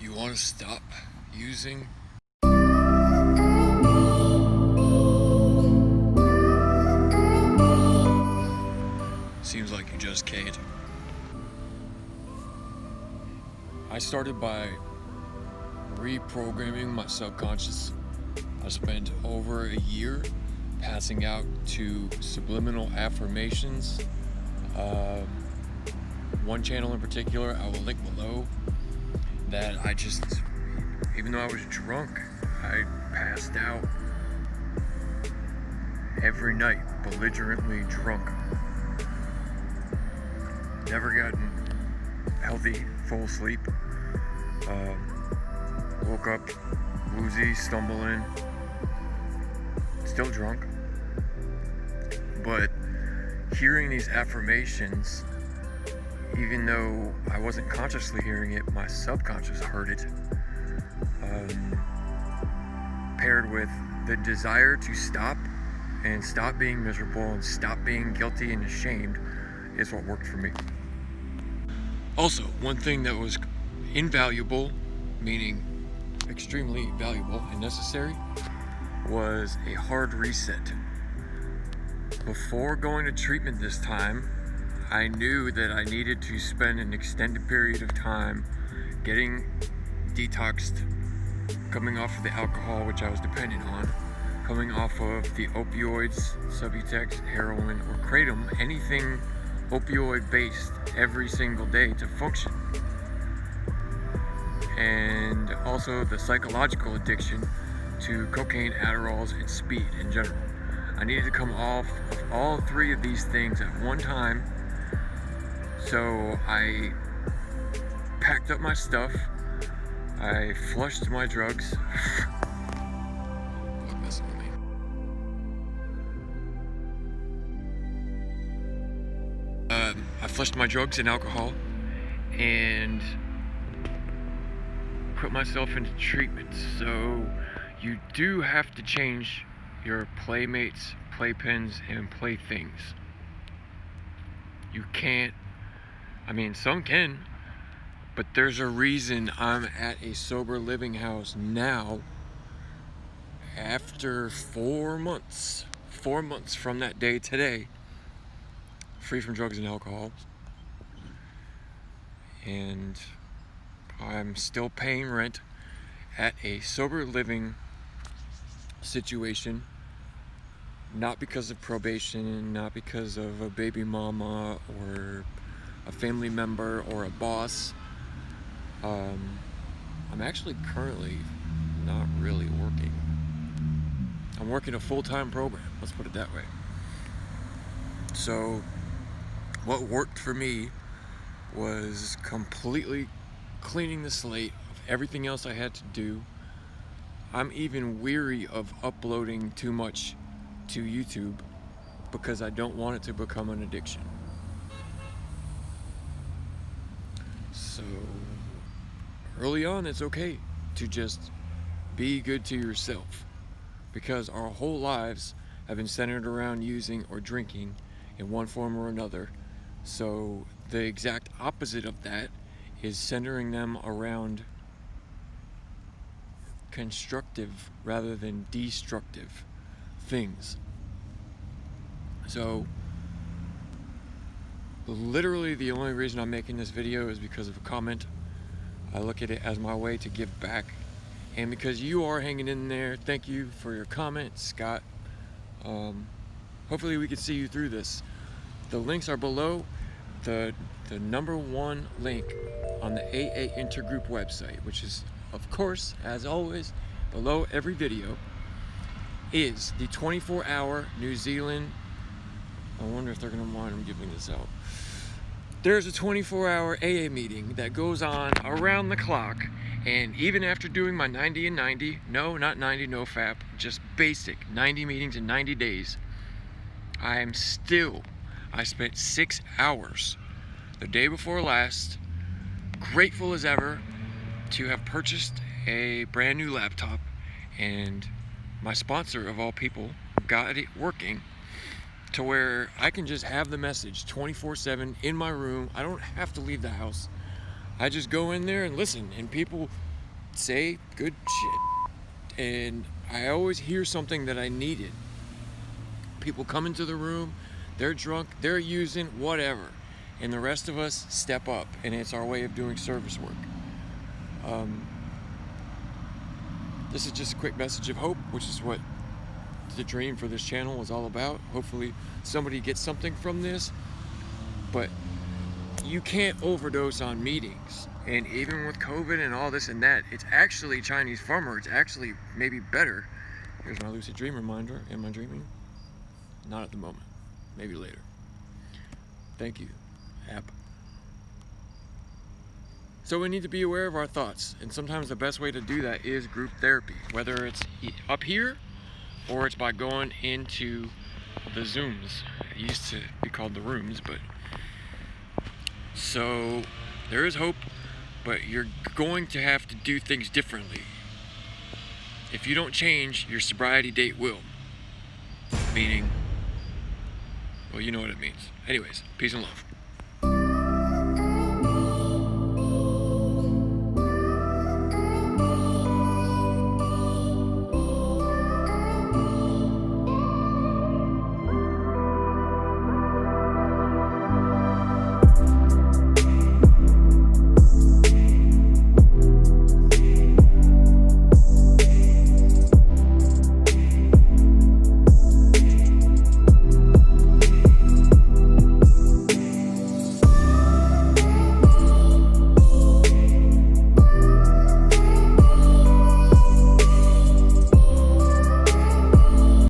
You want to stop using? Seems like you just can't. I started by reprogramming my subconscious. I spent over a year passing out to subliminal affirmations. One channel in particular, I will link below, that even though I was drunk, I passed out every night, belligerently drunk. Never gotten healthy, full sleep. Woke up woozy, stumbling, still drunk. But hearing these affirmations, even though I wasn't consciously hearing it, my subconscious heard it. Paired with the desire to stop being miserable and stop being guilty and ashamed is what worked for me. Also, one thing that was invaluable, meaning extremely valuable and necessary, was a hard reset. Before going to treatment this time, I knew that I needed to spend an extended period of time getting detoxed, coming off of the alcohol, which I was dependent on, coming off of the opioids, Subutex, heroin, or kratom, anything opioid based, every single day to function. And also the psychological addiction to cocaine, Adderalls, and speed in general. I needed to come off of all three of these things at one time. So I packed up my stuff, I flushed my drugs. Fuck messing with me. I flushed my drugs and alcohol and put myself into treatment. So you do have to change your playmates, playpens, and playthings. You can't, some can, but there's a reason I'm at a sober living house now after 4 months from that day today, free from drugs and alcohol. And I'm still paying rent at a sober living situation, not because of probation, not because of a baby mama or a family member or a boss. I'm actually currently not really working. I'm working a full-time program, let's put it that way. So what worked for me was completely cleaning the slate of everything else I had to do. I'm even weary of uploading too much to YouTube because I don't want it to become an addiction. So early on, it's okay to just be good to yourself, because our whole lives have been centered around using or drinking in one form or another. So the exact opposite of that is centering them around constructive rather than destructive things. So literally the only reason I'm making this video is because of a comment. I look at it as my way to give back, and because you are hanging in there, thank you for your comment, Scott. Hopefully we can see you through this. The links are below. The number one link on the AA Intergroup website, which is, of course, as always, below every video, is the 24-hour New Zealand. I wonder if they're going to mind I'm giving this out. There's a 24-hour AA meeting that goes on around the clock, and even after doing my 90 and 90, no, not 90, no FAP, just basic 90 meetings in 90 days, I spent 6 hours the day before last, grateful as ever to have purchased a brand new laptop, and my sponsor of all people got it working to where I can just have the message 24/7 in my room. I don't have to leave the house. I just go in there and listen, and people say good shit. And I always hear something that I needed. People come into the room, they're drunk, they're using whatever, and the rest of us step up, and it's our way of doing service work. This is just a quick message of hope, which is what the dream for this channel was all about. Hopefully somebody gets something from this, but you can't overdose on meetings. And even with COVID and all this and that, it's actually Chinese farmer. It's actually maybe better. Here's my lucid dream reminder. Am I dreaming? Not at the moment. Maybe later. Thank you, app. So we need to be aware of our thoughts, and sometimes the best way to do that is group therapy, whether it's up here or it's by going into the Zooms. It used to be called the rooms, but so there is hope, but you're going to have to do things differently. If you don't change, your sobriety date will. Meaning, well, you know what it means. Anyways, peace and love.